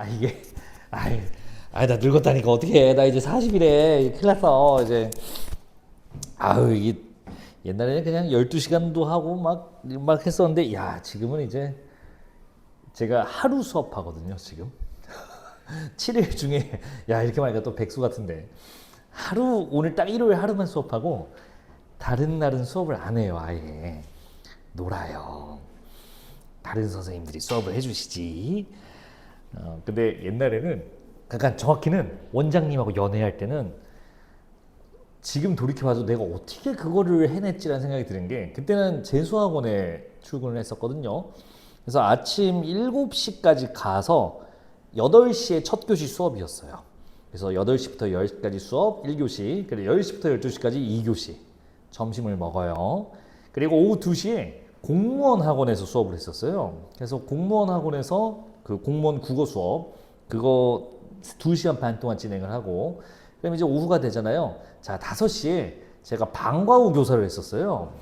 이게 아이 나 늙었다니까 어떻게 해. 나 이제 40이래. 큰일 났어. 이제 이게 옛날에는 그냥 12시간도 하고 막 했었는데 야, 지금은 이제 제가 하루 수업하거든요, 지금. 7일 중에 야, 이렇게 말하니까 또 백수 같은데. 하루 오늘 딱 일요일 하루만 수업하고 다른 날은 수업을 안 해요, 아예. 놀아요. 다른 선생님들이 수업을 해주시지. 근데 옛날에는 약간 정확히는 원장님하고 연애할 때는 지금 돌이켜봐도 내가 어떻게 그거를 해냈지라는 생각이 드는 게 그때는 재수학원에 출근을 했었거든요. 그래서 아침 7시까지 가서 8시에 첫 교시 수업이었어요. 그래서 8시부터 10시까지 수업 1교시, 그리고 10시부터 12시까지 2교시 점심을 먹어요. 그리고 오후 2시에 공무원 학원에서 수업을 했었어요. 그래서 공무원 학원에서 그 공무원 국어 수업 그거 2시간 반 동안 진행을 하고, 그럼 이제 오후가 되잖아요. 자, 5시에 제가 방과 후 교사를 했었어요.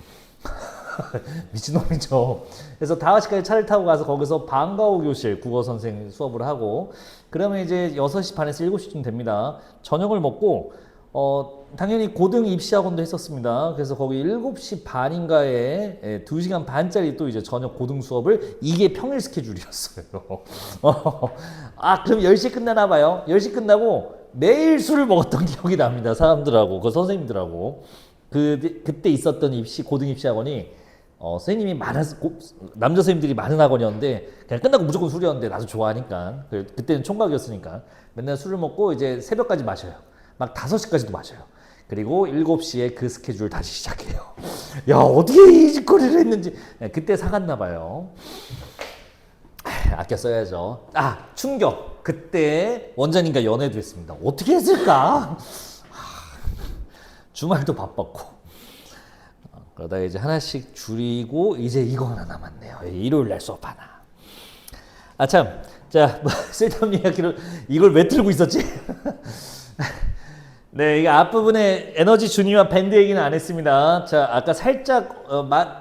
미친놈이죠. 그래서 5시까지 차를 타고 가서 거기서 방과 후 교실 국어 선생 수업을 하고, 그러면 이제 6시 반에서 7시쯤 됩니다. 저녁을 먹고 당연히 고등 입시학원도 했었습니다. 그래서 거기 7시 반인가에 2시간 반짜리 또 이제 저녁 고등 수업을, 이게 평일 스케줄이었어요. 그럼 10시 끝나나 봐요. 10시 끝나고 매일 술을 먹었던 기억이 납니다. 사람들하고, 그 선생님들하고. 그때 있었던 고등 입시학원이 선생님이 남자 선생님들이 많은 학원이었는데 그냥 끝나고 무조건 술이었는데 나도 좋아하니까 그때는 총각이었으니까 맨날 술을 먹고 이제 새벽까지 마셔요. 막 5시까지도 마셔요. 그리고 7시에 그 스케줄 다시 시작해요. 야, 어떻게 이 짓거리를 했는지. 그때 사갔나 봐요. 아껴 써야죠. 충격. 그때 원장님과 연애도 했습니다. 어떻게 했을까? 주말도 바빴고. 그러다 이제 하나씩 줄이고 이제 이거 하나 남았네요. 일요일 날 수업 하나. 참. 자, 쓸데없는 이야기를 이걸 왜 틀고 있었지? 네, 이게 앞부분에 에너지 주니와 밴드 얘기는 안 했습니다. 자, 아까 살짝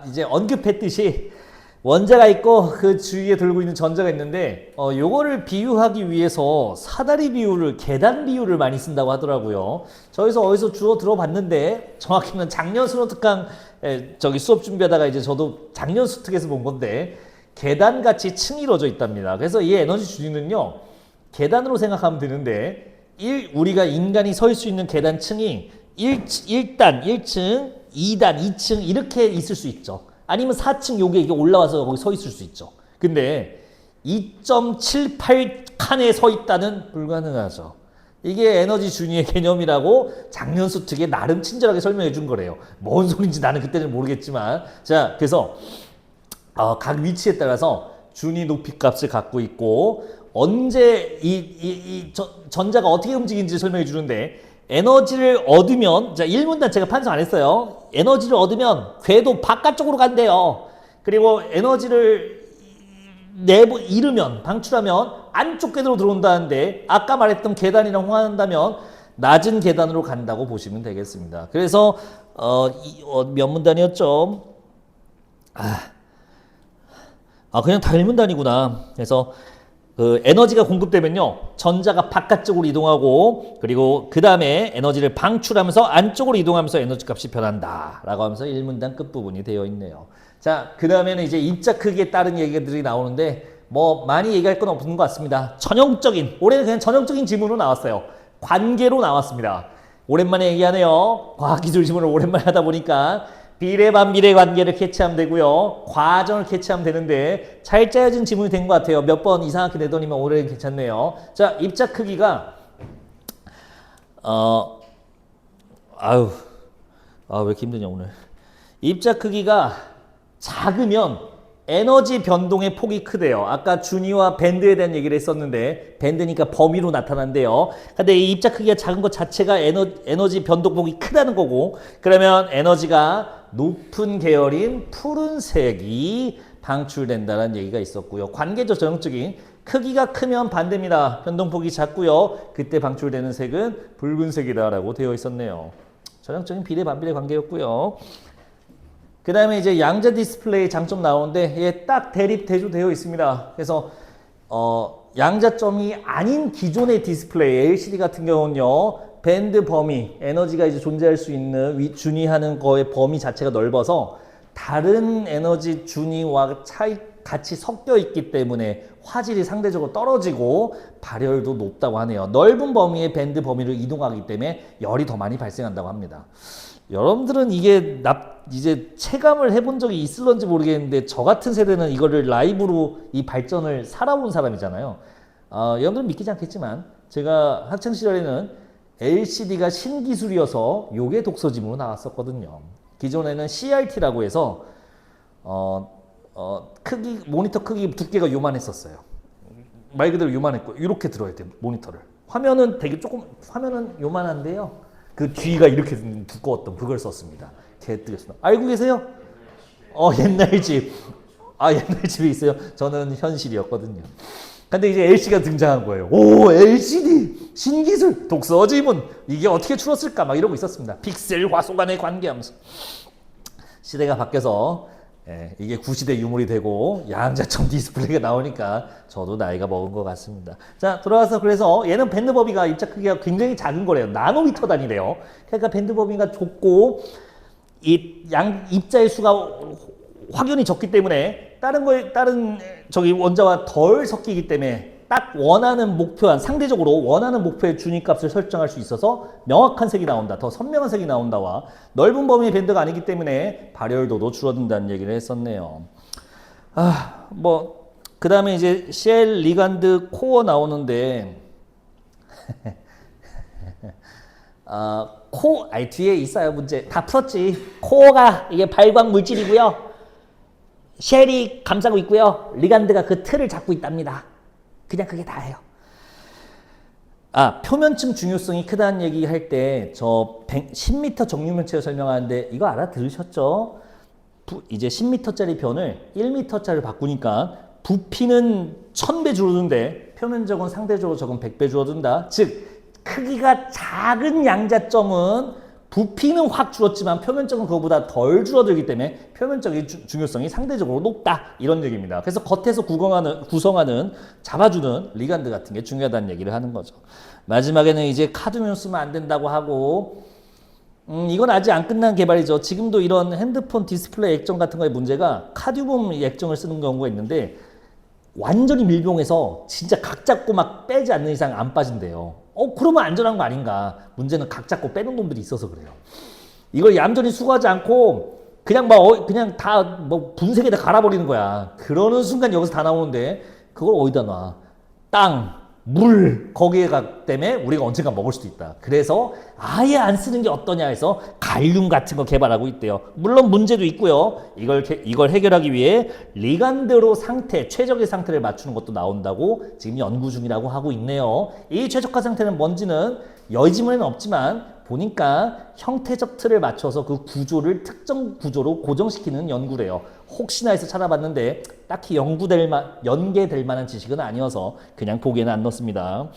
이제 언급했듯이 원자가 있고 그 주위에 돌고 있는 전자가 있는데 요거를 비유하기 위해서 사다리 비유를, 계단 비유를 많이 쓴다고 하더라고요. 저기서 어디서 주워 들어봤는데 정확히는 작년 수능특강 저기 수업 준비하다가 이제 저도 작년 수특에서 본 건데 계단같이 층이 이루어져 있답니다. 그래서 이 에너지 주니는요 계단으로 생각하면 되는데 우리가 인간이 설 수 있는 계단층이 1단 1층, 2단 2층 이렇게 있을 수 있죠. 아니면 4층 이게 올라와서 거기 서 있을 수 있죠. 근데 2.78칸에 서 있다는 불가능하죠. 이게 에너지 준위의 개념이라고 작년 수특에 나름 친절하게 설명해 준 거래요. 뭔 소린지 나는 그때는 모르겠지만. 자, 그래서 각 위치에 따라서 준위 높이 값을 갖고 있고 언제 전자가 어떻게 움직이는지 설명해 주는데, 에너지를 얻으면, 자, 1문단 제가 판정 안 했어요. 에너지를 얻으면 궤도 바깥쪽으로 간대요. 그리고 에너지를 잃으면, 방출하면 안쪽 궤도로 들어온다는데, 아까 말했던 계단이랑 호환한다면 낮은 계단으로 간다고 보시면 되겠습니다. 그래서 몇 문단이었죠? 그냥 다 1문단이구나. 그래서 그 에너지가 공급되면요 전자가 바깥쪽으로 이동하고, 그리고 그 다음에 에너지를 방출하면서 안쪽으로 이동하면서 에너지 값이 변한다 라고 하면서 1문단 끝부분이 되어 있네요. 자, 그 다음에는 이제 입자 크기에 따른 얘기들이 나오는데 뭐 많이 얘기할 건 없는 것 같습니다. 전형적인, 올해는 그냥 전형적인 지문으로 나왔어요. 관계로 나왔습니다. 오랜만에 얘기하네요. 과학기술 지문을 오랜만에 하다 보니까 비례 반비례 관계를 캐치하면 되고요. 과정을 캐치하면 되는데 잘 짜여진 지문이 된 것 같아요. 몇 번 이상하게 내더니만 올해는 괜찮네요. 자, 입자 크기가 왜 이렇게 힘드냐 오늘. 입자 크기가 작으면 에너지 변동의 폭이 크대요. 아까 준위와 밴드에 대한 얘기를 했었는데 밴드니까 범위로 나타난대요. 근데 이 입자 크기가 작은 것 자체가 에너지 변동폭이 크다는 거고, 그러면 에너지가 높은 계열인 푸른색이 방출된다는 얘기가 있었고요. 관계죠, 전형적인. 크기가 크면 반대입니다. 변동폭이 작고요. 그때 방출되는 색은 붉은색이다라고 되어 있었네요. 전형적인 비례 반비례 관계였고요. 그 다음에 이제 양자 디스플레이 장점 나오는데 얘 딱 대립 대조되어 있습니다. 그래서 양자점이 아닌 기존의 디스플레이 LCD 같은 경우는요. 밴드 범위, 에너지가 이제 존재할 수 있는 준위하는 거의 범위 자체가 넓어서 다른 에너지 준위와 같이 섞여 있기 때문에 화질이 상대적으로 떨어지고 발열도 높다고 하네요. 넓은 범위의 밴드 범위를 이동하기 때문에 열이 더 많이 발생한다고 합니다. 여러분들은 이게 이제 체감을 해본 적이 있을런지 모르겠는데 저 같은 세대는 이거를 라이브로 이 발전을 살아온 사람이잖아요. 여러분들은 믿기지 않겠지만 제가 학창 시절에는 LCD가 신기술이어서 요게 독서지문으로 나왔었거든요. 기존에는 CRT라고 해서 모니터 크기 두께가 요만했었어요. 말 그대로 요만했고 이렇게 들어야 돼요. 모니터를. 화면은 요만한데요. 그 뒤가 이렇게 두꺼웠던 그걸 썼습니다. 개뜨겠습니다. 알고 계세요? 옛날 집. 옛날 집에 있어요. 저는 현실이었거든요. 근데 이제 LCD가 등장한 거예요. 오, LCD! 신기술! 독서지문! 이게 어떻게 줄었을까? 막 이러고 있었습니다. 픽셀 화소 간의 관계하면서. 시대가 바뀌어서 이게 구시대 유물이 되고 양자점 디스플레이가 나오니까 저도 나이가 먹은 것 같습니다. 자, 돌아와서 그래서 얘는 밴드 범위가 입자 크기가 굉장히 작은 거래요. 나노미터 단위래요. 그러니까 밴드 범위가 좁고 이 입자의 수가 확연히 적기 때문에 다른 원자와 덜 섞이기 때문에 딱 상대적으로 원하는 목표의 준위값을 설정할 수 있어서 명확한 색이 나온다. 더 선명한 색이 나온다와 넓은 범위의 밴드가 아니기 때문에 발열도도 줄어든다는 얘기를 했었네요. 그 다음에 이제 쉘, 리간드, 코어 나오는데 뒤에 있어요. 문제 다 풀었지. 코어가 이게 발광 물질이고요. 쉘이 감싸고 있고요. 리간드가 그 틀을 잡고 있답니다. 그냥 그게 다예요. 표면층 중요성이 크다는 얘기 할 때 저 10m 정육면체를 설명하는데 이거 알아들으셨죠? 이제 10m짜리 변을 1m짜리를 바꾸니까 부피는 1000배 줄어드는데 표면적은 상대적으로 적은 100배 줄어든다. 즉 크기가 작은 양자점은 부피는 확 줄었지만 표면적은 그거보다 덜 줄어들기 때문에 표면적인 중요성이 상대적으로 높다. 이런 얘기입니다. 그래서 겉에서 구성하는 잡아주는 리간드 같은 게 중요하다는 얘기를 하는 거죠. 마지막에는 이제 카드뮴 쓰면 안 된다고 하고 이건 아직 안 끝난 개발이죠. 지금도 이런 핸드폰 디스플레이 액정 같은 거의 문제가 카드뮴 액정을 쓰는 경우가 있는데 완전히 밀봉해서 진짜 각 잡고 막 빼지 않는 이상 안 빠진대요. 그러면 안전한 거 아닌가. 문제는 각 잡고 빼는 놈들이 있어서 그래요. 이걸 얌전히 수거하지 않고 그냥 다 분쇄기에다 갈아버리는 거야. 그러는 순간 여기서 다 나오는데 그걸 어디다 놔? 땅, 물 거기에 때문에 우리가 언젠가 먹을 수도 있다. 그래서 아예 안 쓰는 게 어떠냐 해서 갈륨 같은 거 개발하고 있대요. 물론 문제도 있고요. 이걸 해결하기 위해 리간드로 최적의 상태를 맞추는 것도 나온다고 지금 연구 중이라고 하고 있네요. 이 최적화 상태는 뭔지는 여지문에는 없지만 보니까 형태적 틀을 맞춰서 그 구조를 특정 구조로 고정시키는 연구래요. 혹시나 해서 찾아봤는데 딱히 연계될 만한 지식은 아니어서 그냥 보기에는 안 넣습니다.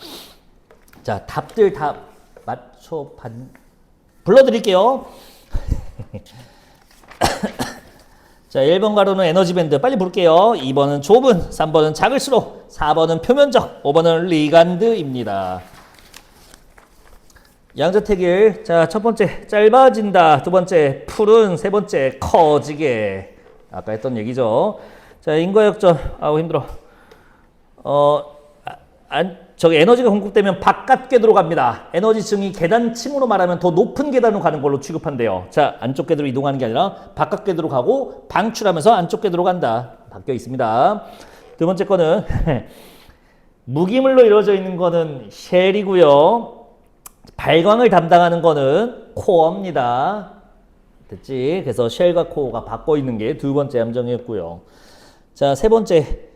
자, 답들 다 불러드릴게요. 자, 1번 가로는 에너지 밴드 빨리 볼게요. 2번은 좁은, 3번은 작을수록, 4번은 표면적, 5번은 리간드입니다. 양자택일. 자, 첫 번째 짧아진다, 두 번째 푸른, 세 번째 커지게. 아까 했던 얘기죠. 자, 인과역전. 힘들어. 저기 에너지가 공급되면 바깥 궤도로 갑니다. 에너지층이 계단층으로 말하면 더 높은 계단으로 가는 걸로 취급한대요. 자, 안쪽 궤도로 이동하는 게 아니라 바깥 궤도로 가고 방출하면서 안쪽 궤도로 간다. 바뀌어 있습니다. 두 번째 거는 무기물로 이루어져 있는 거는 쉘이고요. 발광을 담당하는 거는 코어입니다. 됐지? 그래서 쉘과 코어가 바꿔 있는 게 두 번째 함정이었고요. 자, 세 번째.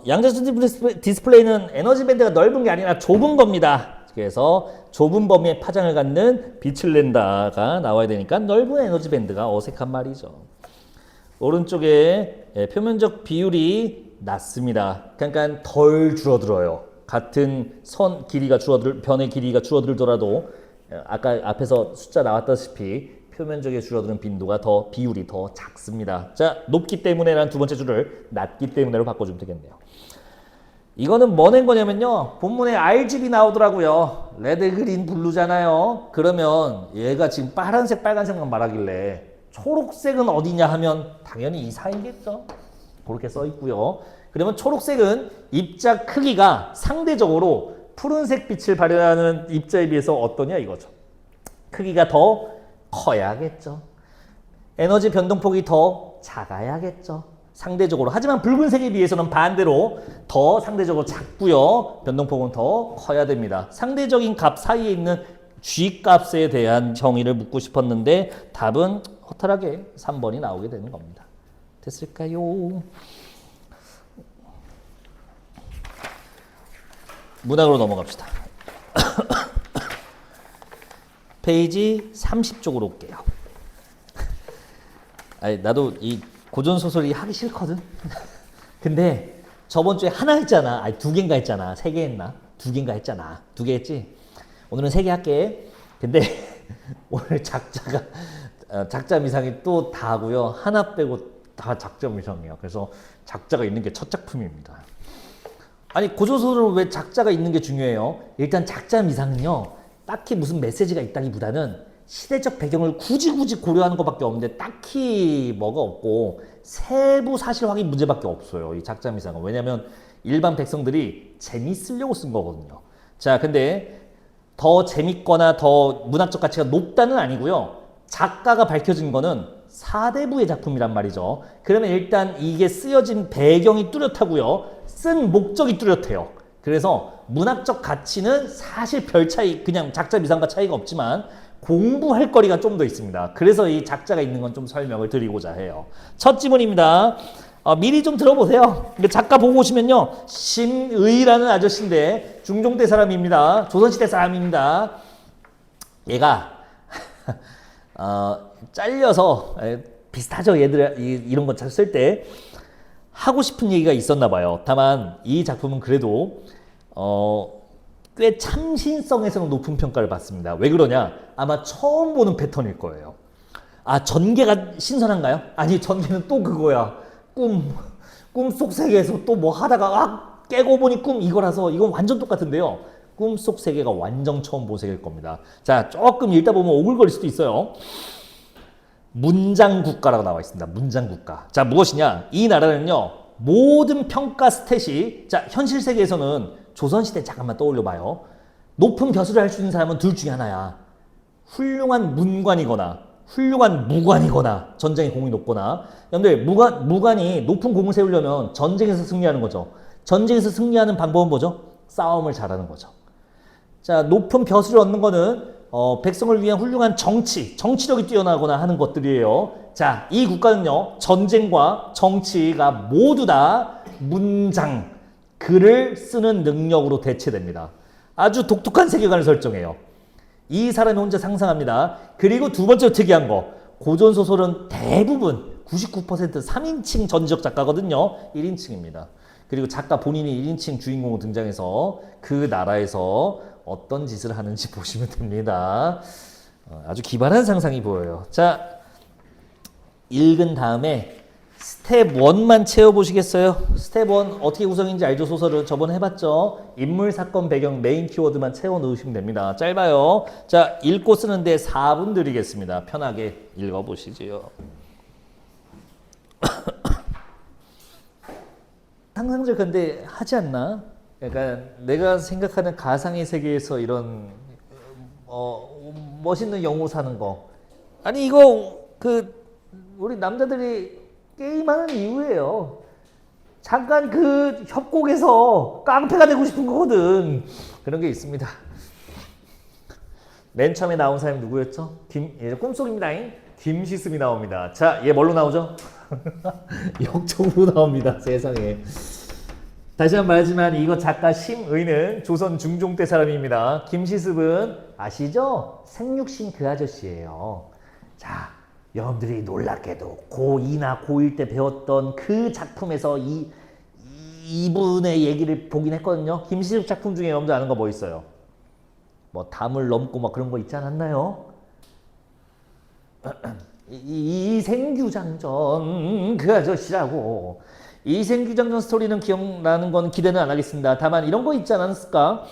양자점 디스플레이는 에너지 밴드가 넓은 게 아니라 좁은 겁니다. 그래서 좁은 범위의 파장을 갖는 빛을 낸다가 나와야 되니까 넓은 에너지 밴드가 어색한 말이죠. 오른쪽에 표면적 비율이 낮습니다. 그러니까 덜 줄어들어요. 같은 변의 길이가 줄어들더라도 아까 앞에서 숫자 나왔다시피 표면적에 줄어드는 비율이 더 작습니다. 자, 높기 때문에라는 두 번째 줄을 낮기 때문에로 바꿔주면 되겠네요. 이거는 뭐 낸 거냐면요. 본문에 RGB 나오더라고요. 레드, 그린, 블루잖아요. 그러면 얘가 지금 파란색, 빨간색만 말하길래 초록색은 어디냐 하면 당연히 이 사이겠죠. 그렇게 써 있고요. 그러면 초록색은 입자 크기가 상대적으로 푸른색 빛을 발현하는 입자에 비해서 어떠냐 이거죠. 크기가 더 커야겠죠. 에너지 변동폭이 더 작아야겠죠. 상대적으로. 하지만 붉은색에 비해서는 반대로 더 상대적으로 작고요. 변동폭은 더 커야 됩니다. 상대적인 값 사이에 있는 G 값에 대한 정의를 묻고 싶었는데 답은 허탈하게 3번이 나오게 되는 겁니다. 됐을까요? 문학으로 넘어갑시다. 페이지 30쪽으로 올게요. 아니, 나도 이 고전소설이 하기 싫거든. 근데 저번 주에 하나 했잖아. 아니, 2개인가 했잖아. 3개 했나? 2개인가 했잖아. 2개 했지? 오늘은 3개 할게. 근데 오늘 작자 미상이 또 다고요. 하나 빼고 다 작자 미상이야. 그래서 작자가 있는 게 첫 작품입니다. 아니, 고전소설은 왜 작자가 있는 게 중요해요? 일단 작자 미상은요. 딱히 무슨 메시지가 있다기보다는 시대적 배경을 굳이 고려하는 것밖에 없는데 딱히 뭐가 없고 세부 사실 확인 문제밖에 없어요. 이 작자 미상은. 왜냐면 일반 백성들이 재밌으려고 쓴 거거든요. 자, 근데 더 재밌거나 더 문학적 가치가 높다는 아니고요. 작가가 밝혀진 거는 사대부의 작품이란 말이죠. 그러면 일단 이게 쓰여진 배경이 뚜렷하고요. 쓴 목적이 뚜렷해요. 그래서 문학적 가치는 사실 별 차이, 그냥 작자 미상과 차이가 없지만 공부할 거리가 좀 더 있습니다. 그래서 이 작자가 있는 건 좀 설명을 드리고자 해요. 첫 지문입니다. 미리 좀 들어보세요. 작가 보고 오시면요. 심의라는 아저씨인데 중종대 사람입니다. 조선시대 사람입니다. 얘가 잘려서 비슷하죠. 얘들 이런 거 쓸 때 하고 싶은 얘기가 있었나 봐요. 다만 이 작품은 그래도 꽤 참신성에서는 높은 평가를 받습니다. 왜 그러냐? 아마 처음 보는 패턴일 거예요. 아, 전개가 신선한가요? 아니, 전개는 또 그거야. 꿈속 세계에서 또 뭐 하다가 깨고 보니 꿈 이거라서 이건 완전 똑같은데요. 꿈속 세계가 완전 처음 본 세계일 겁니다. 자, 조금 읽다 보면 오글거릴 수도 있어요. 문장국가라고 나와 있습니다. 문장국가. 자, 무엇이냐? 이 나라는요. 모든 평가 스탯이, 자, 현실 세계에서는 조선시대 잠깐만 떠올려봐요. 높은 벼슬을 할 수 있는 사람은 둘 중에 하나야. 훌륭한 문관이거나 훌륭한 무관이거나 전쟁에 공이 높거나. 여러분들 무관이 높은 공을 세우려면 전쟁에서 승리하는 거죠. 전쟁에서 승리하는 방법은 뭐죠? 싸움을 잘하는 거죠. 자, 높은 벼슬을 얻는 거는 백성을 위한 훌륭한 정치력이 뛰어나거나 하는 것들이에요. 자, 이 국가는요. 전쟁과 정치가 모두 다 문장, 글을 쓰는 능력으로 대체됩니다. 아주 독특한 세계관을 설정해요. 이 사람이 혼자 상상합니다. 그리고 두 번째로 특이한 거. 고전소설은 대부분 99% 3인칭 전지적 작가거든요. 1인칭입니다. 그리고 작가 본인이 1인칭 주인공으로 등장해서 그 나라에서 어떤 짓을 하는지 보시면 됩니다. 아주 기발한 상상이 보여요. 자, 읽은 다음에 스텝 1만 채워보시겠어요? 스텝 1 어떻게 구성인지 알죠? 소설은 저번에 해봤죠? 인물, 사건, 배경, 메인 키워드만 채워 넣으시면 됩니다. 짧아요. 자, 읽고 쓰는데 4분 드리겠습니다. 편하게 읽어보시지요. 상상적 근데 하지 않나? 약간 내가 생각하는 가상의 세계에서 이런 멋있는 영웅 사는 거. 아니 이거 우리 남자들이 게임하는 이유예요. 잠깐 그 협곡에서 깡패가 되고 싶은 거거든. 그런 게 있습니다. 맨 처음에 나온 사람이 누구였죠? 꿈속입니다. 김시습이 나옵니다. 자, 얘 뭘로 나오죠? 역적으로 나옵니다. 세상에. 다시 한번 말하지만 이거 작가 심의는 조선 중종 때 사람입니다. 김시습은 아시죠? 생육신 그 아저씨예요. 자, 여러분들이 놀랍게도 고2나 고1 때 배웠던 그 작품에서 이분의 얘기를 보긴 했거든요. 김시습 작품 중에 여러분들 아는 거 뭐 있어요? 뭐 담을 넘고 막 그런 거 있지 않았나요? 이생규장전 그 아저씨라고. 이생규장전 스토리는 기억나는 건 기대는 안 하겠습니다. 다만 이런 거 있지 않았을까?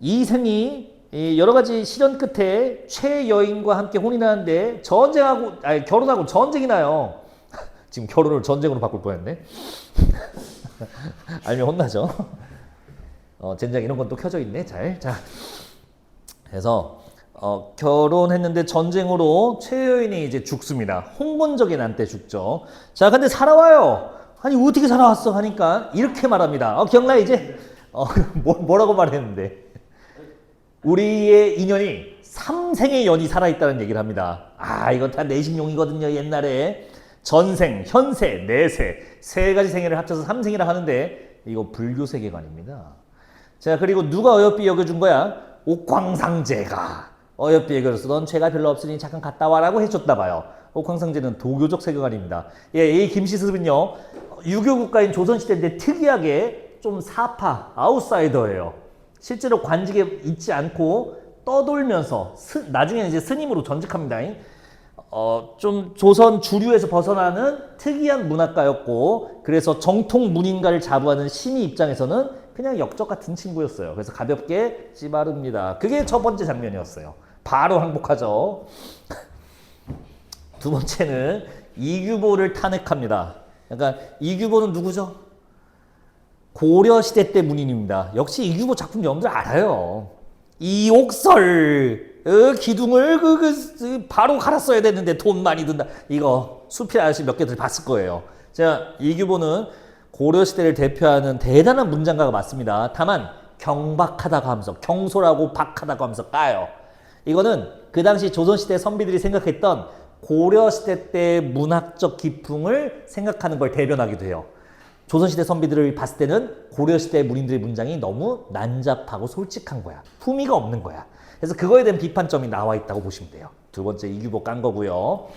이생이 여러 가지 시련 끝에 최여인과 함께 혼인하는데 결혼하고 전쟁이 나요. 지금 결혼을 전쟁으로 바꿀 뻔했네. 알면 혼나죠. 젠장 이런 건 또 켜져 있네. 자, 그래서 결혼했는데 전쟁으로 최여인이 이제 죽습니다. 홍건적의 난 때 죽죠. 자, 근데 살아와요. 아니 어떻게 살아왔어 하니까 이렇게 말합니다. 기억나 이제? 뭐라고 말했는데? 우리의 인연이 3생의 연이 살아있다는 얘기를 합니다. 이건 다 내신용이거든요. 옛날에 전생, 현세, 내세 세 가지 생애를 합쳐서 3생이라 하는데 이거 불교 세계관입니다. 자, 그리고 누가 어여삐 여겨준 거야? 옥황상제가 어여삐 여겨줘서 넌 죄가 별로 없으니 잠깐 갔다 와라고 해줬나 봐요. 옥황상제는 도교적 세계관입니다. 이 김시습은요 유교 국가인 조선시대인데 특이하게 좀 사파, 아웃사이더예요. 실제로 관직에 있지 않고 떠돌면서 나중에는 이제 스님으로 전직합니다. 좀 조선 주류에서 벗어나는 특이한 문학가였고, 그래서 정통 문인가를 자부하는 심의 입장에서는 그냥 역적 같은 친구였어요. 그래서 가볍게 찌바릅니다. 그게 첫 번째 장면이었어요. 바로 항복하죠. 두 번째는 이규보를 탄핵합니다. 그러니까 이규보는 누구죠? 고려시대 때 문인입니다. 역시 이규보 작품 여러분들 알아요. 이옥설 기둥을 바로 갈았어야 됐는데 돈 많이 든다. 이거 수필 아저씨 몇 개들 봤을 거예요. 자, 이규보는 고려시대를 대표하는 대단한 문장가가 맞습니다. 다만 경박하다고 하면서 경솔하고 박하다고 하면서 까요. 이거는 그 당시 조선시대 선비들이 생각했던 고려시대 때 문학적 기풍을 생각하는 걸 대변하기도 해요. 조선시대 선비들을 봤을 때는 고려시대 문인들의 문장이 너무 난잡하고 솔직한 거야. 품위가 없는 거야. 그래서 그거에 대한 비판점이 나와 있다고 보시면 돼요. 두 번째 이규보 깐 거고요.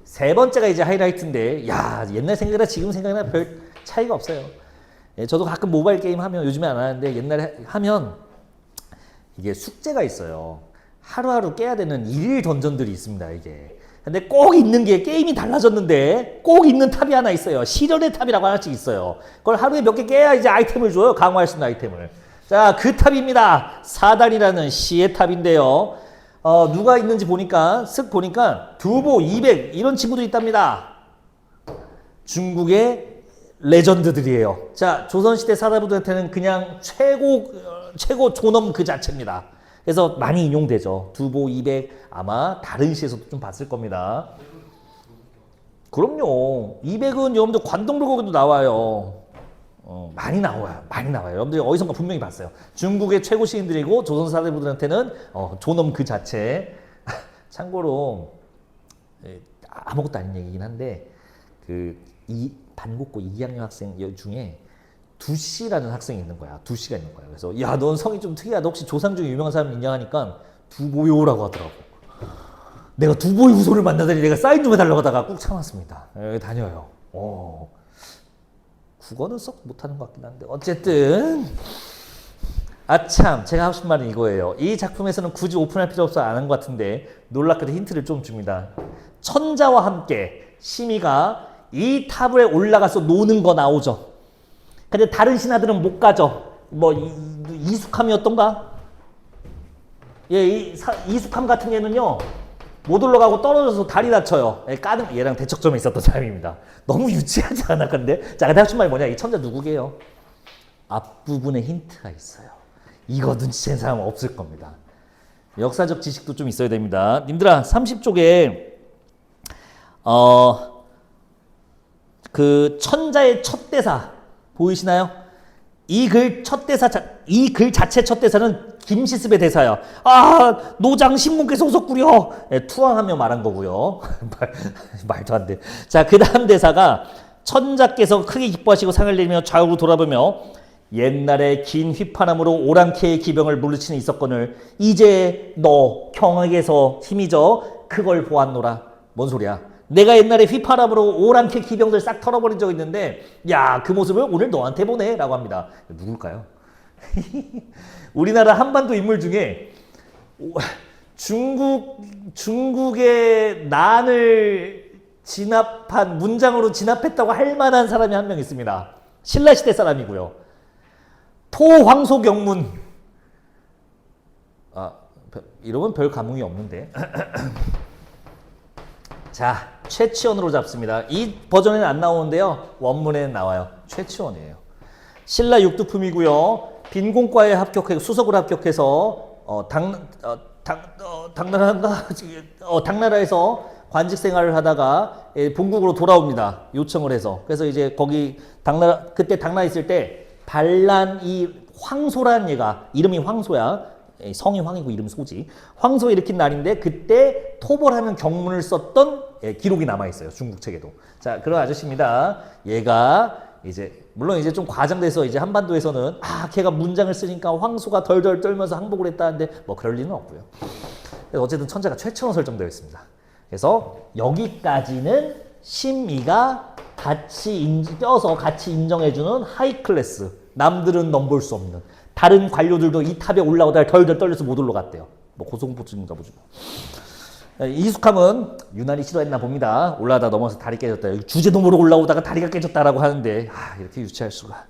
세 번째가 이제 하이라이트인데, 야, 옛날 생각이나 지금 생각이나 별 차이가 없어요. 저도 가끔 모바일 게임 하면, 요즘에 안 하는데 옛날에 하면 이게 숙제가 있어요. 하루하루 깨야 되는 일일 던전들이 있습니다, 이게. 근데 꼭 있는 게 게임이 달라졌는데 꼭 있는 탑이 하나 있어요. 시련의 탑이라고 하나씩 있어요. 그걸 하루에 몇 개 깨야 이제 아이템을 줘요. 강화할 수 있는 아이템을. 자, 그 탑입니다. 사단이라는 시의 탑인데요. 누가 있는지 보니까 쓱 보니까 두보 200 이런 친구도 있답니다. 중국의 레전드들이에요. 자, 조선시대 사다부들한테는 그냥 최고 존엄 그 자체입니다. 그래서 많이 인용되죠. 두보 200 아마 다른 시에서도 좀 봤을 겁니다. 그럼요. 200은 여러분들 관동불고기도 나와요. 많이 나와요. 많이 나와요. 여러분들이 어디선가 분명히 봤어요. 중국의 최고 시인들이고 조선 사대부들한테는 존엄 그 자체. 참고로 아무것도 아닌 얘기긴 한데 이 반곡고 2학년 학생 중에 두씨라는 학생이 있는 거야. 두씨가 있는 거야. 그래서 야, 넌 성이 좀 특이하다. 혹시 조상 중에 유명한 사람 있냐 하니까 두보요라고 하더라고. 내가 두보의 후손을 만나다니 내가 사인 좀 해달라고 하다가 꾹 참았습니다. 여기 다녀요. 국어는 썩 못하는 것 같긴 한데 어쨌든 참 제가 하고 싶은 말은 이거예요. 이 작품에서는 굳이 오픈할 필요 없어 안 한 것 같은데 놀랍게도 힌트를 좀 줍니다. 천자와 함께 심의가 이 탑에 올라가서 노는 거 나오죠. 근데 다른 신하들은 못 가죠. 뭐 이숙함이었던가? 이숙함 같은 경우는요 못 올라가고 떨어져서 다리 다쳐요. 얘랑 대척점에 있었던 사람입니다. 너무 유치하지 않아 근데? 자, 근데 하신 말이 뭐냐? 이 천자 누구게요? 앞부분에 힌트가 있어요. 이거 눈치챈 사람은 없을 겁니다. 역사적 지식도 좀 있어야 됩니다. 님들아 30쪽에 그 천자의 첫 대사 보이시나요? 이 글 자체 첫 대사는 김시습의 대사야. 노장 신문께서 오셨구려. 투항하며 말한 거고요. 말도 안 돼. 자, 그 다음 대사가 천자께서 크게 기뻐하시고 상을 내리며 좌우로 돌아보며 옛날에 긴 휘파람으로 오랑캐의 기병을 물리치는 있었거늘 이제 너 경악에서 힘이죠. 그걸 보았노라. 뭔 소리야? 내가 옛날에 휘파람으로 오랑캐 기병들 싹 털어버린 적 있는데 야, 그 모습을 오늘 너한테 보네 라고 합니다. 누굴까요? 우리나라 한반도 인물 중에 중국의 난을 진압한 문장으로 진압했다고 할 만한 사람이 한 명 있습니다. 신라시대 사람이고요. 토황소경문. 이러면 별 감흥이 없는데. 자, 최치원으로 잡습니다. 이 버전에는 안 나오는데요. 원문에는 나와요. 최치원이에요. 신라 육두품이고요. 빈공과에 합격해서 수석으로 합격해서 당나라에서 관직 생활을 하다가 본국으로 돌아옵니다. 요청을 해서. 그래서 이제 거기 그때 당나라 있을 때 반란 이 황소라는 얘가 이름이 황소야. 성이 황이고 이름 소지. 황소 일으킨 날인데 그때 토벌하는 경문을 썼던 기록이 남아 있어요. 중국 책에도. 자, 그런 아저씨입니다. 얘가 이제 물론 이제 좀 과장돼서 이제 한반도에서는 걔가 문장을 쓰니까 황소가 덜덜 떨면서 항복을 했다는데 뭐 그럴 리는 없고요. 그래서 어쨌든 천자가 최초로 설정되어 있습니다. 그래서 여기까지는 심의가 껴서 같이 인정해주는 하이 클래스. 남들은 넘볼 수 없는. 다른 관료들도 이 탑에 올라오다가 덜덜 떨려서 못 올라갔대요. 뭐 고소공포증인가 보죠. 이숙함은 유난히 싫어했나 봅니다. 올라가다 넘어서 다리 깨졌다. 주제도 모르고 올라오다가 다리가 깨졌다라고 하는데 이렇게 유치할 수가.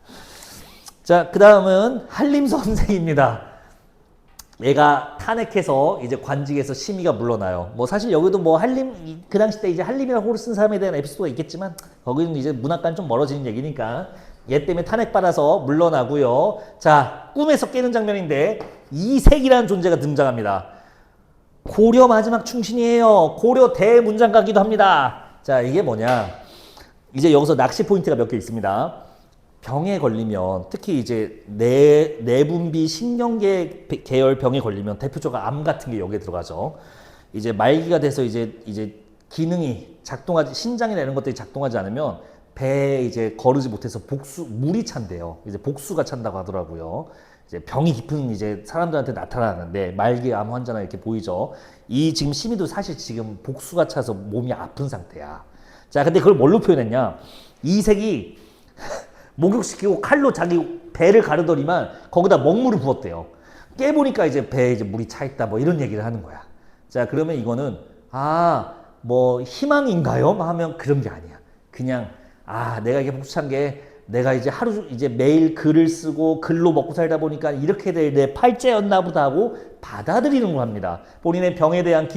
자, 그 다음은 한림 선생입니다. 얘가 탄핵해서 이제 관직에서 심의가 물러나요. 뭐 사실 여기도 뭐 한림 그 당시 때 이제 한림이라고 쓴 사람에 대한 에피소드가 있겠지만 거기는 이제 문학과는 좀 멀어지는 얘기니까 얘 때문에 탄핵받아서 물러나고요. 자, 꿈에서 깨는 장면인데 이색이라는 존재가 등장합니다. 고려 마지막 충신이에요. 고려 대문장가기도 합니다. 자, 이게 뭐냐? 이제 여기서 낚시 포인트가 몇 개 있습니다. 병에 걸리면 특히 이제 내분비 신경계 계열 병에 걸리면 대표적으로 암 같은 게 여기에 들어가죠. 이제 말기가 돼서 이제 기능이 신장이나 이런 것들이 작동하지 않으면 배에 이제 거르지 못해서 물이 찬대요. 이제 복수가 찬다고 하더라고요. 이제 병이 깊은 이제 사람들한테 나타나는데 말기 암 환자나 이렇게 보이죠. 이 지금 심의도 사실 지금 복수가 차서 몸이 아픈 상태야. 자, 근데 그걸 뭘로 표현했냐? 이색이 목욕시키고 칼로 자기 배를 가르더니만 거기다 먹물을 부었대요. 깨보니까 이제 배에 이제 물이 차 있다 뭐 이런 얘기를 하는 거야. 자, 그러면 이거는 뭐 희망인가요? 하면 그런 게 아니야. 그냥 내가 이게 복수한 게 내가 이제 이제 매일 글을 쓰고 글로 먹고 살다 보니까 이렇게 될 내 팔자였나 보다 하고 받아들이는 걸 합니다. 본인의 병에 대한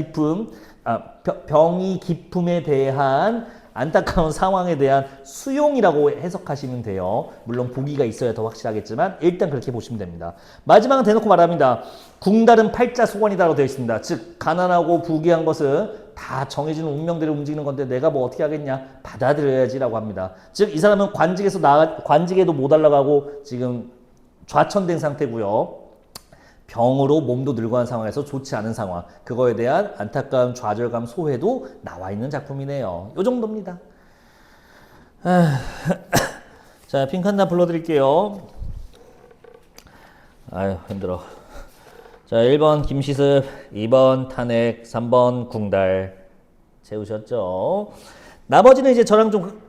병이 기품에 대한 안타까운 상황에 대한 수용이라고 해석하시면 돼요. 물론 보기가 있어야 더 확실하겠지만 일단 그렇게 보시면 됩니다. 마지막은 대놓고 말합니다. 궁달은 팔자 소관이다라고 되어 있습니다. 즉 가난하고 부귀한 것은 다 정해지는 운명대로 움직이는 건데 내가 뭐 어떻게 하겠냐? 받아들여야지라고 합니다. 즉 이 사람은 관직에도 못 올라가고 지금 좌천된 상태고요. 병으로 몸도 늙어간 상황에서 좋지 않은 상황, 그거에 대한 안타까운 좌절감 소회도 나와 있는 작품이네요. 요 정도입니다. 자, 핑칸나 불러드릴게요. 아유, 힘들어. 자, 1번 김시습, 2번 탄핵, 3번 궁달 채우셨죠? 나머지는 이제 저랑 좀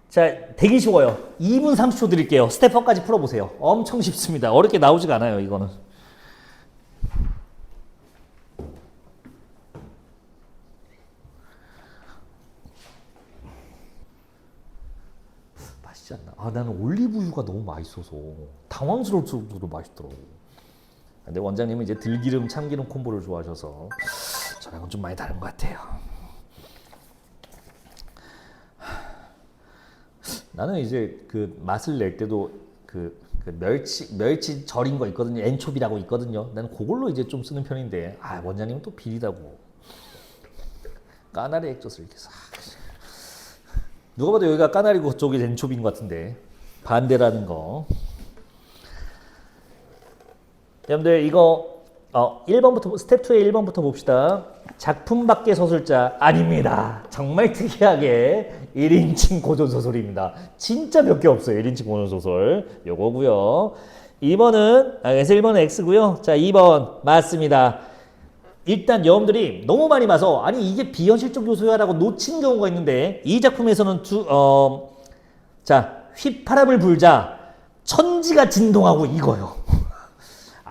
자, 되게 쉬워요. 2분 30초 드릴게요. 스텝4까지 풀어보세요. 엄청 쉽습니다. 어렵게 나오지가 않아요, 이거는. 맛있지 않나? 나는 올리브유가 너무 맛있어서 당황스러울 정도로 맛있더라고. 근데 원장님은 이제 들기름, 참기름 콤보를 좋아하셔서 저랑은 좀 많이 다른 것 같아요. 나는 이제 그 맛을 낼 때도 그 멸치 절인 거 있거든요. 엔초비라고 있거든요. 나는 그걸로 이제 좀 쓰는 편인데 원장님은 또 비리다고 까나리 액젓을 이렇게 싹. 누가 봐도 여기가 까나리고 저기 엔초비인 것 같은데 반대라는 거. 여러분들 이거 1번부터 스텝 2의 1번부터 봅시다. 작품 밖의 소설자 아닙니다. 정말 특이하게 1인칭 고전소설입니다. 진짜 몇 개 없어요. 1인칭 고전소설. 요거고요. 2번은 그래서 1번은 X고요. 자, 2번 맞습니다. 일단 여러분들이 너무 많이 봐서 이게 비현실적 요소야 라고 놓친 경우가 있는데 이 작품에서는 자, 휘파람을 불자 천지가 진동하고 이거요.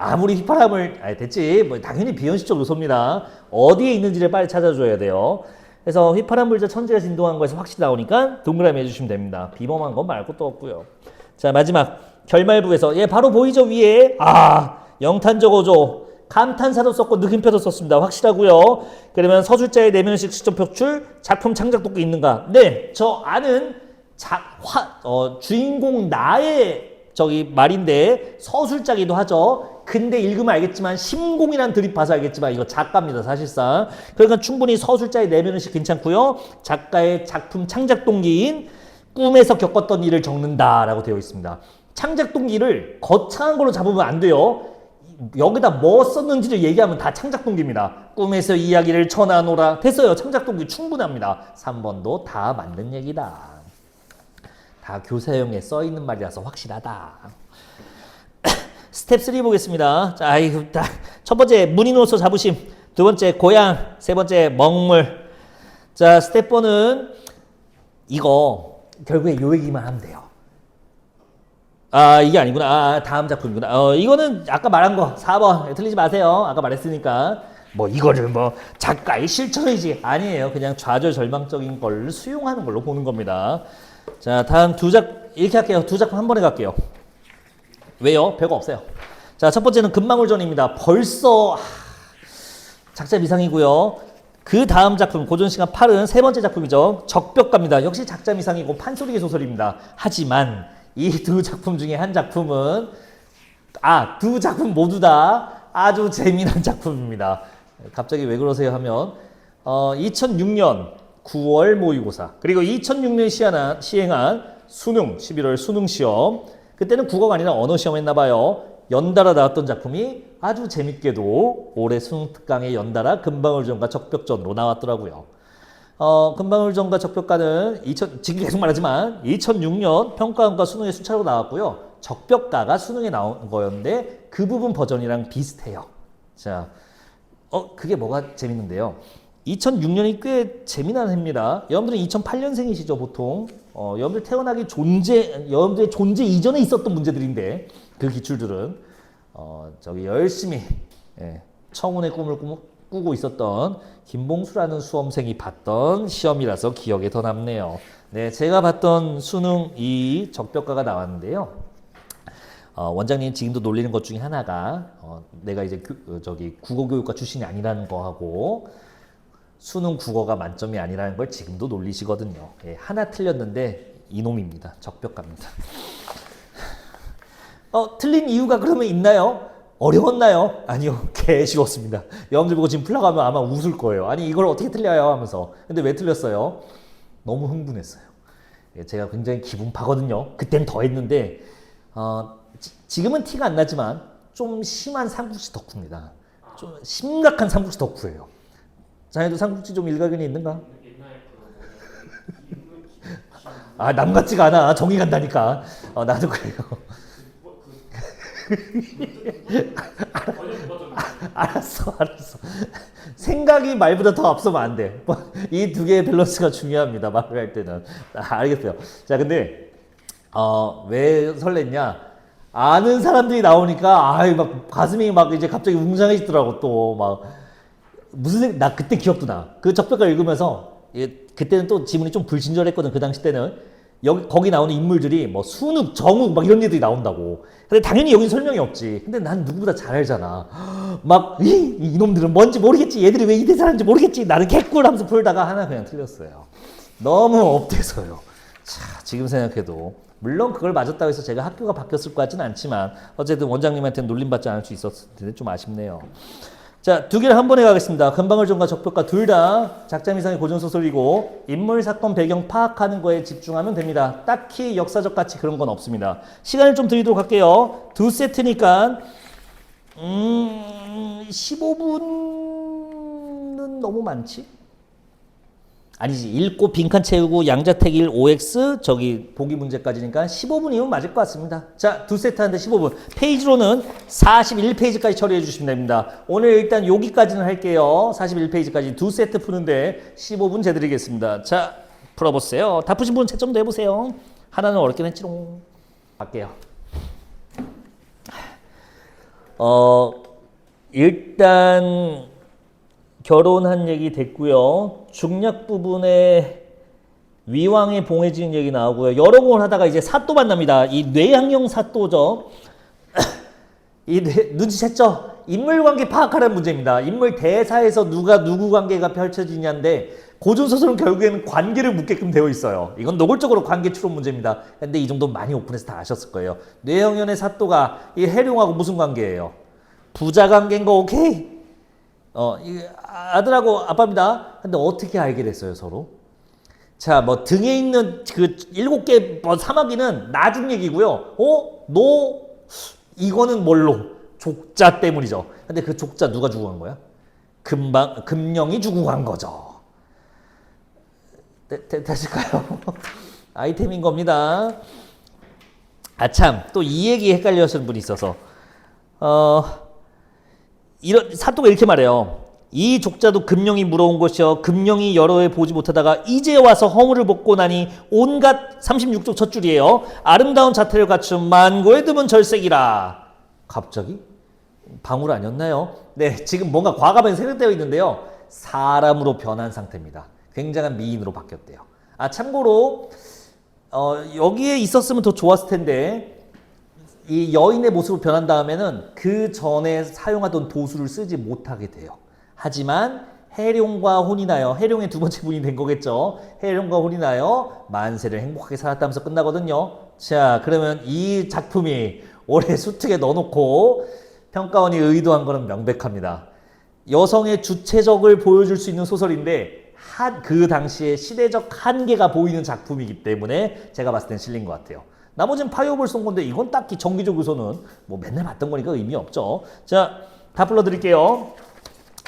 아무리 휘파람을 됐지 뭐 당연히 비현실적 요소입니다. 어디에 있는지를 빨리 찾아줘야 돼요. 그래서 휘파람 불자 천지가 진동한 거에서 확실히 나오니까 동그라미 해주시면 됩니다. 비범한 건 말고 또 없고요. 자 마지막 결말부에서 바로 보이죠 위에 영탄 적어줘 감탄사도 썼고 느낌표도 썼습니다. 확실하고요. 그러면 서술자의 내면식 시점 표출 작품 창작 도구 있는가? 네, 저 아는 주인공 나의 말인데 서술자기도 하죠. 근데 읽으면 알겠지만 심공이란 드립 봐서 알겠지만 이거 작가입니다. 사실상. 그러니까 충분히 서술자의 내면식 괜찮고요. 작가의 작품 창작 동기인 꿈에서 겪었던 일을 적는다라고 되어 있습니다. 창작 동기를 거창한 걸로 잡으면 안 돼요. 여기다 뭐 썼는지를 얘기하면 다 창작 동기입니다. 꿈에서 이야기를 전하노라. 됐어요. 창작 동기 충분합니다. 3번도 다 맞는 얘기다. 다 교사형에 써 있는 말이라서 확실하다. 스텝 3 보겠습니다. 자, 첫 번째 문인으로서 자부심, 두 번째 고향, 세 번째 먹물. 자, 스텝 4는 이거 결국에 요 얘기만 하면 돼요. 이게 아니구나. 다음 작품이구나. 이거는 아까 말한 거 4번 틀리지 마세요. 아까 말했으니까 뭐 이거를 뭐 작가의 실천이지 아니에요. 그냥 좌절절망적인 걸 수용하는 걸로 보는 겁니다. 자, 다음 이렇게 할게요. 두 작품 한 번에 갈게요. 왜요? 별거 없어요. 자, 첫 번째는 금방울전입니다. 벌써 작자 미상이고요. 그 다음 작품 고전시간 8은 세 번째 작품이죠. 적벽가입니다. 역시 작자 미상이고 판소리의 소설입니다. 하지만 이 두 작품 중에 한 작품은 두 작품 모두 다 아주 재미난 작품입니다. 갑자기 왜 그러세요 하면 2006년 9월 모의고사 그리고 2006년 시행한 수능 11월 수능 시험 그때는 국어가 아니라 언어 시험 했나봐요. 연달아 나왔던 작품이 아주 재밌게도 올해 수능 특강에 연달아 금방울전과 적벽전으로 나왔더라고요. 금방울전과 적벽가는 지금 계속 말하지만 2006년 평가원과 수능에 순차로 나왔고요. 적벽가가 수능에 나온 거였는데 그 부분 버전이랑 비슷해요. 자, 그게 뭐가 재밌는데요. 2006년이 꽤 재미난 해입니다. 여러분들은 2008년생이시죠 보통. 여러분들 여러분들의 존재 이전에 있었던 문제들인데 그 기출들은 열심히 청운의 꿈을 꾸고 있었던 김봉수라는 수험생이 봤던 시험이라서 기억에 더 남네요. 네, 제가 봤던 수능 이 적벽가가 나왔는데요. 원장님 지금도 놀리는 것 중에 하나가 내가 이제 국어교육과 출신이 아니라는 거하고 수능 국어가 만점이 아니라는 걸 지금도 놀리시거든요. 하나 틀렸는데 이놈입니다. 적벽가입니다. 틀린 이유가 그러면 있나요? 어려웠나요? 아니요. 개 쉬웠습니다. 여러분들 보고 지금 풀러가면 아마 웃을 거예요. 아니 이걸 어떻게 틀려요? 하면서. 근데 왜 틀렸어요? 너무 흥분했어요. 제가 굉장히 기분파거든요. 그땐 더 했는데 지금은 티가 안 나지만 좀 심한 삼국지 덕후입니다. 좀 심각한 삼국지 덕후예요. 자네도 삼국지 좀 일가견이 있는가? 남 같지가 않아. 정이 간다니까. 나도 그래요. 알았어. 생각이 말보다 더 앞서면 안 돼. 이 두 개의 밸런스가 중요합니다. 말을 할 때는. 알겠어요. 자, 근데 왜 설렜냐? 아는 사람들이 나오니까 막 가슴이 막 이제 갑자기 웅장해지더라고. 또 막 나 그때 기억도 나. 그 적벽가 읽으면서 그때는 또 지문이 좀 불친절했거든. 그 당시 때는. 거기 나오는 인물들이 뭐 순욱, 정욱 막 이런 애들이 나온다고. 근데 당연히 여긴 설명이 없지. 근데 난 누구보다 잘 알잖아. 막 이놈들은 뭔지 모르겠지. 얘들이 왜 이 대사인지 모르겠지. 나는 개꿀 하면서 풀다가 하나 그냥 틀렸어요. 너무 업돼서요. 자, 지금 생각해도 물론 그걸 맞았다고 해서 제가 학교가 바뀌었을 것 같지는 않지만 어쨌든 원장님한테는 놀림받지 않을 수 있었을 텐데 좀 아쉽네요. 자, 두 개를 한 번에 가겠습니다. 금방울전과 적벽가 둘 다 작자 미상의 고전소설이고 인물, 사건, 배경 파악하는 거에 집중하면 됩니다. 딱히 역사적 가치 그런 건 없습니다. 시간을 좀 드리도록 할게요. 두 세트니까 15분은 너무 많지? 아니지. 읽고 빈칸 채우고 양자택 1 OX 보기 문제까지니까 15분이면 맞을 것 같습니다. 자, 두 세트 하는데 15분. 페이지로는 41페이지까지 처리해 주시면 됩니다. 오늘 일단 여기까지는 할게요. 41페이지까지 두 세트 푸는데 15분 재드리겠습니다. 자, 풀어보세요. 다 푸신 분 채점도 해보세요. 하나는 어렵긴 했지롱. 갈게요. 일단 결혼한 얘기 됐고요. 중략 부분에 위왕의 봉해지는 얘기 나오고요. 여러 공을 하다가 이제 사또 만납니다. 이 뇌양형 사또죠. 눈치챘죠? 인물관계 파악하라는 문제입니다. 인물 대사에서 누가 누구 관계가 펼쳐지냐인데 고전소설은 결국에는 관계를 묻게끔 되어 있어요. 이건 노골적으로 관계 추론 문제입니다. 근데 이 정도 많이 오픈해서 다 아셨을 거예요. 뇌형연의 사또가 이 해룡하고 무슨 관계예요? 부자 관계인 거 오케이? 아들하고 아빠입니다. 근데 어떻게 알게 됐어요, 서로? 자, 뭐 등에 있는 그 7개 뭐 사마귀는 나중 얘기고요. 너 이거는 뭘로? 족자 때문이죠. 근데 그 족자 누가 주고 간 거야? 금령이 주고 간 거죠. 되실까요? 아이템인 겁니다. 참, 또 이 얘기 헷갈려 하시는 분이 있어서. 이런, 사또가 이렇게 말해요. 이 족자도 금령이 물어온 것이여 금령이 여러 해 보지 못하다가 이제 와서 허물을 벗고 나니 온갖 36쪽 첫 줄이에요. 아름다운 자태를 갖춘 만고에 드문 절색이라. 갑자기? 방울 아니었나요? 네, 지금 뭔가 과감하게 생각되어 있는데요. 사람으로 변한 상태입니다. 굉장한 미인으로 바뀌었대요. 참고로 여기에 있었으면 더 좋았을 텐데 이 여인의 모습으로 변한 다음에는 그 전에 사용하던 도수를 쓰지 못하게 돼요. 하지만 해룡과 혼이 나요. 해룡의 두 번째 부인이 된 거겠죠. 해룡과 혼이 나요. 만세를 행복하게 살았다면서 끝나거든요. 자, 그러면 이 작품이 올해 수특에 넣어놓고 평가원이 의도한 거는 명백합니다. 여성의 주체적을 보여줄 수 있는 소설인데 그 당시에 시대적 한계가 보이는 작품이기 때문에 제가 봤을 땐 실린 것 같아요. 나머지는 파이어볼 쏜 건데 이건 딱히 정기적으로서는 뭐 맨날 봤던 거니까 의미 없죠. 자, 다 불러드릴게요.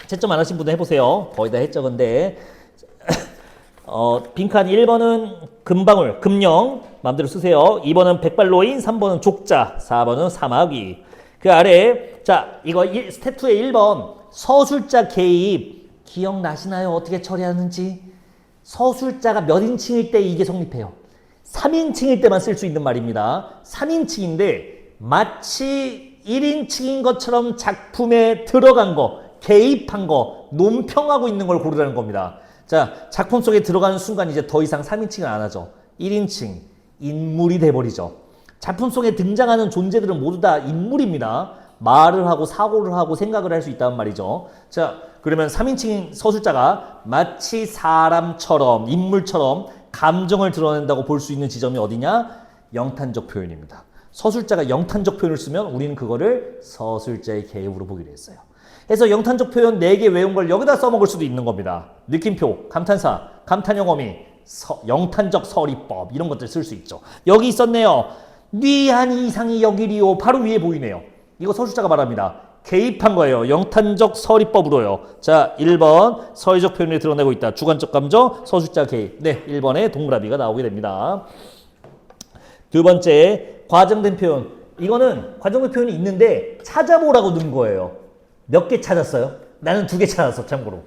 채점 안 하신 분들 해보세요. 거의 다 했죠. 근데 빈칸 1번은 금방울, 금령 마음대로 쓰세요. 2번은 백발노인, 3번은 족자, 4번은 사마귀. 그 아래 자 이거 스텝 2의 1번 서술자 개입 기억나시나요? 어떻게 처리하는지. 서술자가 몇 인칭일 때 이게 성립해요. 3인칭일 때만 쓸 수 있는 말입니다. 3인칭인데 마치 1인칭인 것처럼 작품에 들어간 거, 개입한 거, 논평하고 있는 걸 고르라는 겁니다. 자, 작품 속에 들어가는 순간 이제 더 이상 3인칭을 안 하죠. 1인칭, 인물이 돼버리죠. 작품 속에 등장하는 존재들은 모두 다 인물입니다. 말을 하고 사고를 하고 생각을 할 수 있다는 말이죠. 자, 그러면 3인칭 서술자가 마치 사람처럼, 인물처럼 감정을 드러낸다고 볼 수 있는 지점이 어디냐? 영탄적 표현입니다. 서술자가 영탄적 표현을 쓰면 우리는 그거를 서술자의 개입으로 보기로 했어요. 그래서 영탄적 표현 4개 외운 걸 여기다 써먹을 수도 있는 겁니다. 느낌표, 감탄사, 감탄용어미, 영탄적 서리법 이런 것들 쓸 수 있죠. 여기 있었네요. 뉘한 이상이 여기리오. 바로 위에 보이네요. 이거 서술자가 말합니다. 개입한 거예요. 영탄적 서리법으로요. 자, 1번 서의적 표현을 드러내고 있다. 주관적 감정, 서술자 개입. 네, 1번에 동그라미가 나오게 됩니다. 두 번째, 과장된 표현. 이거는 과장된 표현이 있는데 찾아보라고 넣은 거예요. 몇 개 찾았어요? 나는 2개 찾았어, 참고로.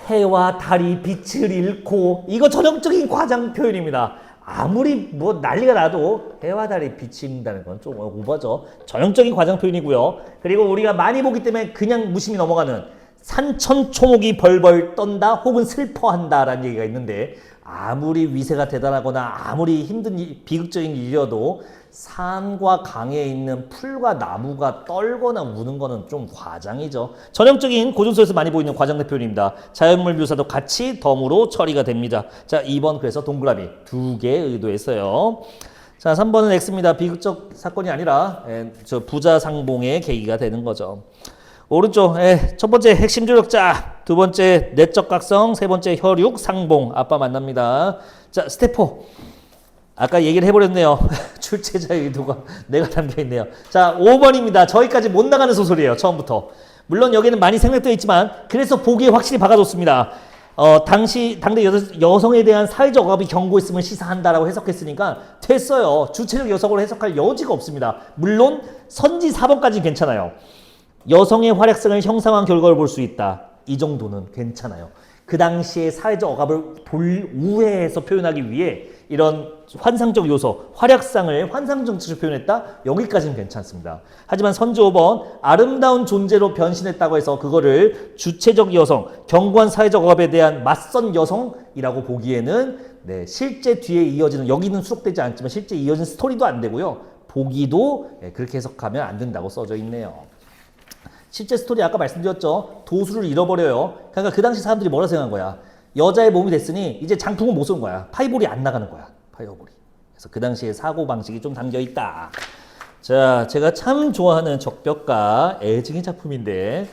해와 달이 빛을 잃고, 이거 전형적인 과장 표현입니다. 아무리 뭐 난리가 나도 해와 달이 빛이 잃는다는 건 좀 오버죠. 전형적인 과장 표현이고요. 그리고 우리가 많이 보기 때문에 그냥 무심히 넘어가는 산천초목이 벌벌 떤다 혹은 슬퍼한다라는 얘기가 있는데 아무리 위세가 대단하거나 아무리 힘든 비극적인 일이어도 산과 강에 있는 풀과 나무가 떨거나 우는 거는 좀 과장이죠. 전형적인 고전소에서 많이 보이는 과장된 표현입니다. 자연물 묘사도 같이 덤으로 처리가 됩니다. 자, 2번 그래서 동그라미 2개 의도했어요. 자, 3번은 X입니다. 비극적 사건이 아니라 저 부자 상봉의 계기가 되는 거죠. 오른쪽 첫 번째 핵심 조력자, 두 번째 내적 각성, 세 번째 혈육 상봉. 아빠 만납니다. 자, 스텝 4. 아까 얘기를 해버렸네요. 출제자의 의도가 내가 담겨있네요. 자, 5번입니다. 저기까지 못 나가는 소설이에요. 처음부터. 물론 여기는 많이 생략되어 있지만 그래서 보기에 확실히 박아줬습니다. 당대 여성에 대한 사회적 억압이 경고했음을 시사한다라고 해석했으니까 됐어요. 주체적 여성으로 해석할 여지가 없습니다. 물론 선지 4번까지는 괜찮아요. 여성의 활약성을 형상화한 결과를 볼 수 있다. 이 정도는 괜찮아요. 그 당시의 사회적 억압을 우회해서 표현하기 위해 이런 환상적 요소, 활약상을 환상 정치로 표현했다? 여기까지는 괜찮습니다. 하지만 선조 5번 아름다운 존재로 변신했다고 해서 그거를 주체적 여성, 견고한 사회적 억압에 대한 맞선 여성이라고 보기에는 네, 실제 뒤에 이어지는 여기는 수록되지 않지만 실제 이어진 스토리도 안 되고요. 보기도 네, 그렇게 해석하면 안 된다고 써져 있네요. 실제 스토리 아까 말씀드렸죠. 도수를 잃어버려요. 그러니까 그 당시 사람들이 뭐라 생각한 거야. 여자의 몸이 됐으니 이제 장풍은 못 쏘는 거야. 파이볼이 안 나가는 거야. 파이볼이. 그래서 그 당시에 사고방식이 좀 담겨 있다. 자, 제가 참 좋아하는 적벽가 애증의 작품인데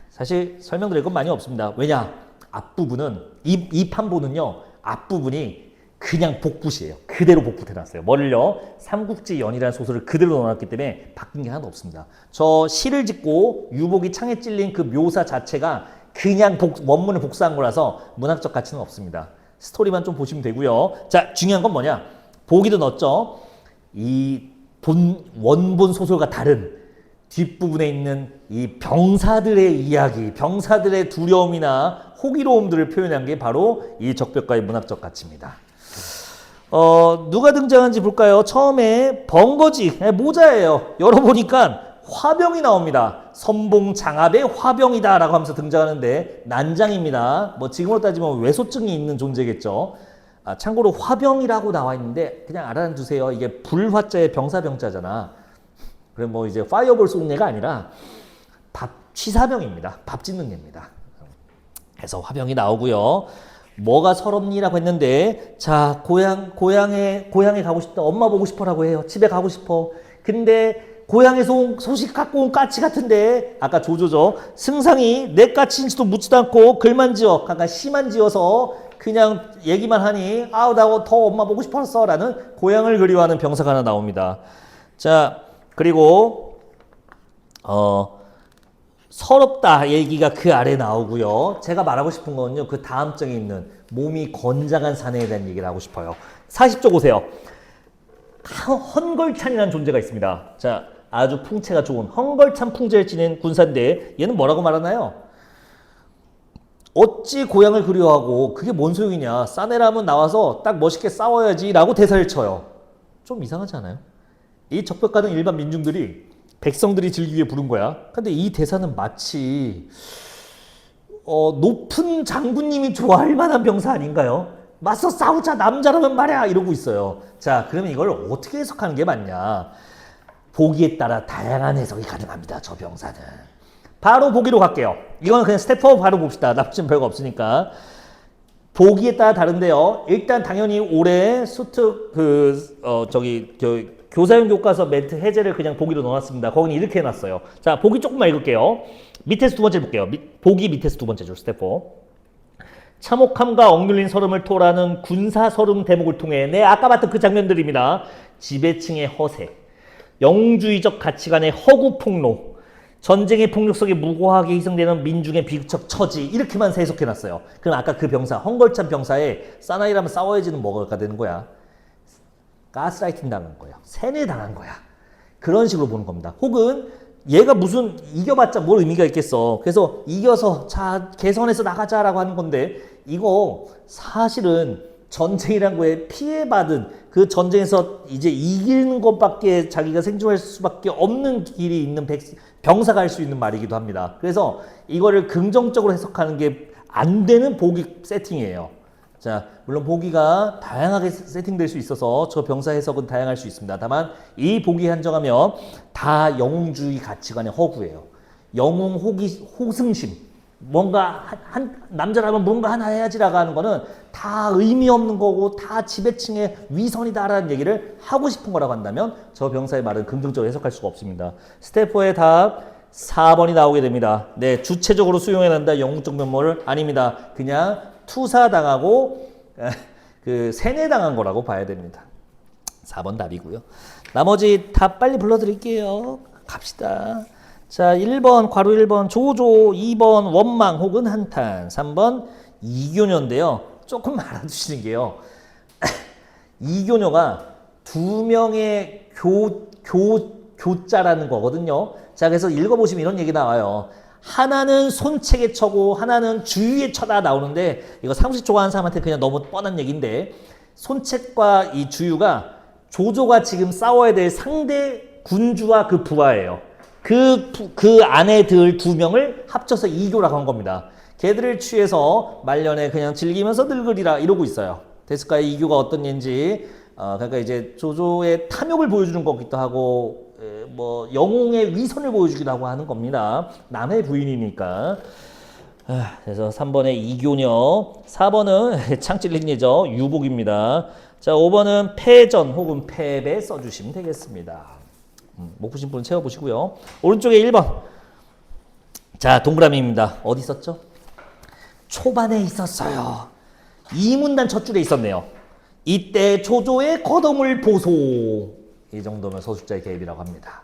사실 설명드릴 건 많이 없습니다. 왜냐? 앞부분은 이 판본은요. 앞부분이 그냥 복붙이에요. 그대로 복붙해놨어요. 뭐를요? 삼국지 연이라는 소설을 그대로 넣어놨기 때문에 바뀐 게 하나도 없습니다. 저 시를 짓고 유복이 창에 찔린 그 묘사 자체가 그냥 원문을 복사한 거라서 문학적 가치는 없습니다. 스토리만 좀 보시면 되고요. 자, 중요한 건 뭐냐? 보기도 넣었죠. 이 원본 소설과 다른 뒷부분에 있는 이 병사들의 이야기, 병사들의 두려움이나 호기로움들을 표현한 게 바로 이 적벽가의 문학적 가치입니다. 누가 등장한지 볼까요? 처음에 번거지, 모자예요. 열어보니까 화병이 나옵니다. 선봉 장압의 화병이다 라고 하면서 등장하는데 난장입니다. 뭐 지금으로 따지면 외소증이 있는 존재겠죠. 참고로 화병이라고 나와 있는데 그냥 알아두세요. 이게 불화자의 병사병자잖아. 그럼 뭐 이제 파이어볼 쏘는 애가 아니라 취사병입니다. 밥 짓는 애입니다. 그래서 화병이 나오고요. 뭐가 서럽니라고 했는데 자 고향에 가고 싶다. 엄마 보고 싶어라고 해요. 집에 가고 싶어. 근데 고향에서 온 소식 갖고 온 까치 같은데 아까 조조죠. 승상이 내 까치인지도 묻지도 않고 글만 지어 약간 시만 지어서 그냥 얘기만 하니 아우 나 더 엄마 보고 싶었어 라는 고향을 그리워하는 병사가 하나 나옵니다. 자 그리고 서럽다 얘기가 그 아래 나오고요. 제가 말하고 싶은 거는요. 그 다음 장에 있는 몸이 건장한 사내에 대한 얘기를 하고 싶어요. 40쪽 보세요. 헌걸찬이라는 존재가 있습니다. 자, 아주 풍채가 좋은 헌걸찬 풍제를 지닌 군사인데 얘는 뭐라고 말하나요? 어찌 고향을 그리워하고 그게 뭔 소용이냐. 싸내라면 나와서 딱 멋있게 싸워야지 라고 대사를 쳐요. 좀 이상하지 않아요? 이 적벽가는 일반 민중들이 백성들이 즐기게 부른 거야. 근데 이 대사는 마치 높은 장군님이 좋아할 만한 병사 아닌가요? 맞서 싸우자 남자라면 말이야 이러고 있어요. 자 그러면 이걸 어떻게 해석하는 게 맞냐. 보기에 따라 다양한 해석이 가능합니다. 저 병사는. 바로 보기로 갈게요. 이거는 그냥 스텝4 바로 봅시다. 나쁘진 별거 없으니까. 보기에 따라 다른데요. 일단 당연히 올해 수특 교사용 교과서 멘트 해제를 그냥 보기로 넣어놨습니다. 거기는 이렇게 해놨어요. 자, 보기 조금만 읽을게요. 밑에서 두 번째 볼게요. 보기 밑에서 두 번째 줄 스텝 4. 참혹함과 억눌린 서름을 토라는 군사 서름 대목을 통해 아까 봤던 그 장면들입니다. 지배층의 허세, 영웅주의적 가치관의 허구 폭로, 전쟁의 폭력 속에 무고하게 희생되는 민중의 비극적 처지 이렇게만 해석해놨어요. 그럼 아까 그 병사, 헌걸찬 병사의 사나이라면 싸워야지는 뭐가 되는 거야? 가스라이팅 당한 거야. 세뇌 당한 거야. 그런 식으로 보는 겁니다. 혹은 얘가 무슨 이겨봤자 뭘 의미가 있겠어. 그래서 이겨서 자 개선해서 나가자라고 하는 건데 이거 사실은 전쟁이란 거에 피해받은 그 전쟁에서 이제 이기는 것밖에 자기가 생존할 수밖에 없는 길이 있는 병사가 할 수 있는 말이기도 합니다. 그래서 이거를 긍정적으로 해석하는 게 안 되는 보기 세팅이에요. 자, 물론 보기가 다양하게 세팅될 수 있어서 저 병사 해석은 다양할 수 있습니다. 다만 이 보기에 한정하면 다 영웅주의 가치관의 허구예요. 영웅 호승심, 뭔가 남자라면 뭔가 하나 해야지라고 하는 거는 다 의미 없는 거고 다 지배층의 위선이다라는 얘기를 하고 싶은 거라고 한다면 저 병사의 말은 긍정적으로 해석할 수가 없습니다. 스텝 4의 답 4번이 나오게 됩니다. 네, 주체적으로 수용해야 한다. 영웅적 면모를 아닙니다. 그냥 투사당하고 세뇌당한 거라고 봐야 됩니다. 4번 답이고요. 나머지 답 빨리 불러드릴게요. 갑시다. 자, 1번 괄호 1번 조조, 2번 원망 혹은 한탄, 3번 이교녀인데요. 조금 알아두시는 게요. 이교녀가 두 명의 교자라는 거거든요. 자, 그래서 읽어보시면 이런 얘기 나와요. 하나는 손책의 처고 하나는 주유의 처다 나오는데 이거 상식 좋아하는 사람한테 그냥 너무 뻔한 얘기인데 손책과 이 주유가 조조가 지금 싸워야 될 상대 군주와 그 부하예요. 그 아내들 두 명을 합쳐서 이교라고 한 겁니다. 걔들을 취해서 말년에 그냥 즐기면서 늙으리라 이러고 있어요. 됐을까요? 이교가 어떤 얘인지. 그러니까 이제 조조의 탐욕을 보여주는 거기도 하고 뭐 영웅의 위선을 보여주기도 하고 하는 겁니다. 남의 부인이니까. 그래서 3번에 이교녀, 4번은 창찔린예죠. 유복입니다. 자, 5번은 패전 혹은 패배 써주시면 되겠습니다. 못 푸신 분은 채워보시고요. 오른쪽에 1번. 자, 동그라미입니다. 어디 있었죠? 초반에 있었어요. 이문단 첫 줄에 있었네요. 이때 조조의 거동을 보소. 이 정도면 서술자의 개입이라고 합니다.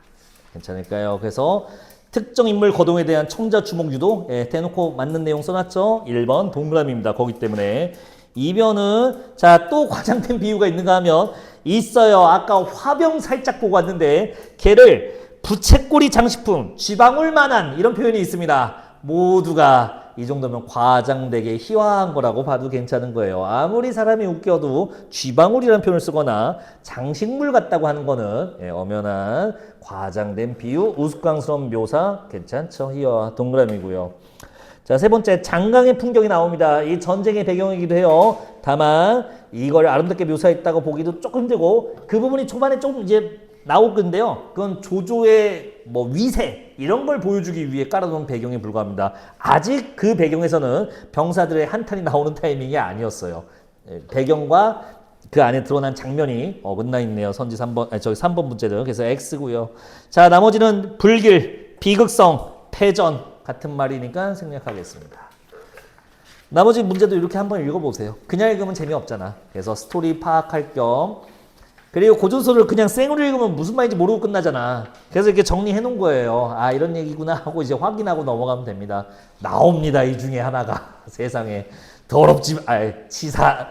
괜찮을까요? 그래서 특정 인물 거동에 대한 청자 주목 유도 대놓고 맞는 내용 써놨죠? 1번 동그라미입니다. 거기 때문에 2번은 자, 또 과장된 비유가 있는가 하면 있어요. 아까 화병 살짝 보고 왔는데 걔를 부채꼴이 장식품, 쥐방울만한 이런 표현이 있습니다. 모두가 이 정도면 과장되게 희화한 거라고 봐도 괜찮은 거예요. 아무리 사람이 웃겨도 쥐방울이라는 표현을 쓰거나 장식물 같다고 하는 거는 엄연한 과장된 비유, 우스꽝스러운 묘사 괜찮죠? 희화 동그라미고요. 자, 세 번째 장강의 풍경이 나옵니다. 이 전쟁의 배경이기도 해요. 다만 이걸 아름답게 묘사했다고 보기도 조금 힘들고 그 부분이 초반에 좀 이제 나올 건데요. 그건 조조의 뭐 위세 이런 걸 보여주기 위해 깔아놓은 배경에 불과합니다. 아직 그 배경에서는 병사들의 한탄이 나오는 타이밍이 아니었어요. 배경과 그 안에 드러난 장면이 어긋나 있네요. 선지 3번, 아니, 저기 3번 문제는. 그래서 X고요. 자, 나머지는 불길, 비극성, 패전 같은 말이니까 생략하겠습니다. 나머지 문제도 이렇게 한번 읽어보세요. 그냥 읽으면 재미없잖아. 그래서 스토리 파악할 겸 그리고 고전서를 그냥 생으로 읽으면 무슨 말인지 모르고 끝나잖아. 그래서 이렇게 정리해 놓은 거예요. 아, 이런 얘기구나 하고 이제 확인하고 넘어가면 됩니다. 나옵니다. 이 중에 하나가. 세상에. 더럽지, 치사.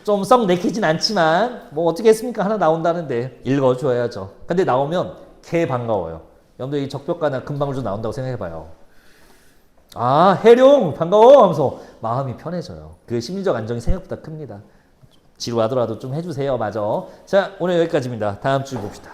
좀 썩 내키진 않지만 뭐 어떻게 했습니까? 하나 나온다는데 읽어줘야죠. 근데 나오면 개 반가워요. 여러분들 이 적벽가나 금방울도 나온다고 생각해봐요. 아, 해룡 반가워 하면서 마음이 편해져요. 그 심리적 안정이 생각보다 큽니다. 지루하더라도 좀 해주세요. 맞아. 자, 오늘 여기까지입니다. 다음 주에 봅시다.